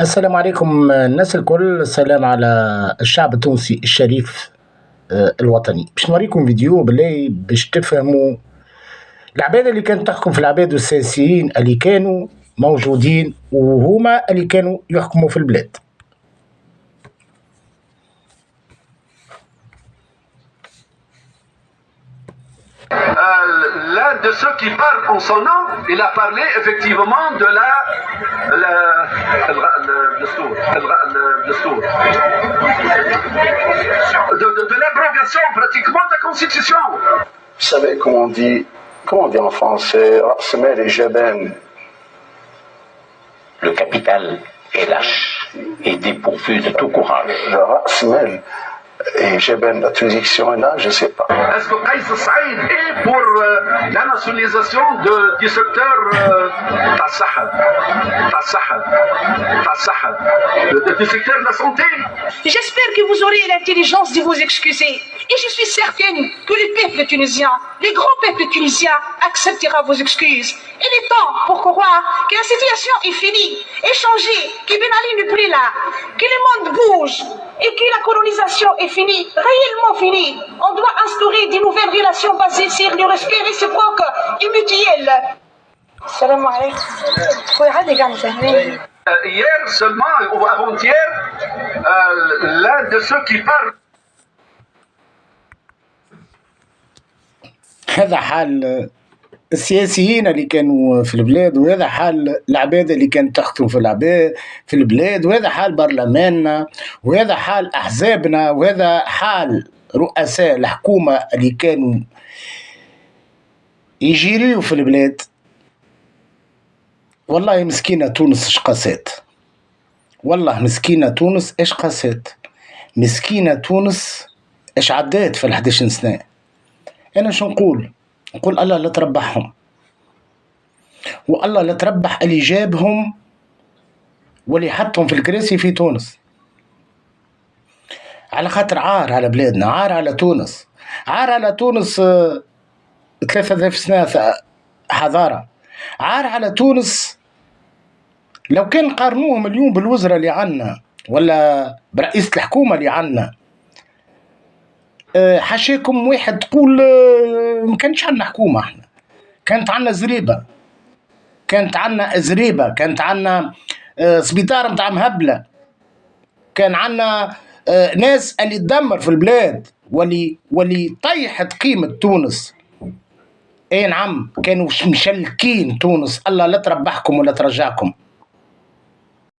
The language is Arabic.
السلام عليكم الناس الكل، السلام على الشعب التونسي الشريف. الوطني باش نوريكم فيديو بالله باش تفهموا العباد اللي كانت تحكم في العباد والسياسيين اللي كانوا موجودين وهما اللي كانوا يحكموا في البلاد. L'un de ceux qui parlent en son nom, il a parlé effectivement de de l'abrogation pratiquement de la Constitution. Vous savez comment on dit en français, Rasmel et Jeben. Le capital est lâche et dépourvu de tout courage. Le Rasmel et Jeben, la traduction est là, je ne sais pas. Est-ce que Kais Saïd est pour la nationalisation du secteur du secteur de la santé? J'espère que vous aurez l'intelligence de vous excuser. Et je suis certaine que le peuple tunisien, le grand peuple tunisien, acceptera vos excuses. Il est temps pour croire que la situation est finie, est changée, que Ben Ali n'est plus là, que le monde bouge et que la colonisation est finie, réellement finie. On doit instaurer de nouvelles relations basées sur le respect réciproque et mutuel. Salam alaikum. Hier seulement, ou avant-hier, l'un de ceux qui parlent. هذا حال السياسيين اللي كانوا في البلاد، وهذا حال العباد اللي كانت تحكم في البلاد، وهذا حال برلماننا، وهذا حال أحزابنا، وهذا حال رؤساء الحكومة اللي كانوا يجيريوا في البلاد. والله مسكينة تونس اش قاسات، والله مسكينة تونس اش قاسات، مسكينة تونس اش عدات في 11 سنة. أنا شو نقول الله لا تربحهم، والله لا تربح اللي جابهم واللي حطهم في الكراسي في تونس، على خاطر عار على بلادنا، عار على تونس، عار على تونس. 3000 سنة حضارة، عار على تونس. لو كان قارنوهم اليوم بالوزراء اللي عنا ولا برئيسة الحكومة اللي عنا، حاشاكم واحد تقول ما كانش عندنا حكومة، احنا كانت عندنا زريبة، كانت عندنا زريبة، كانت عندنا سبيطار متاع مهبلة، كان عندنا ناس اللي تدمر في البلاد واللي طيحت قيمة تونس. اي نعم، كانوا مشلكين تونس. الله لا تربحكم ولا ترجعكم.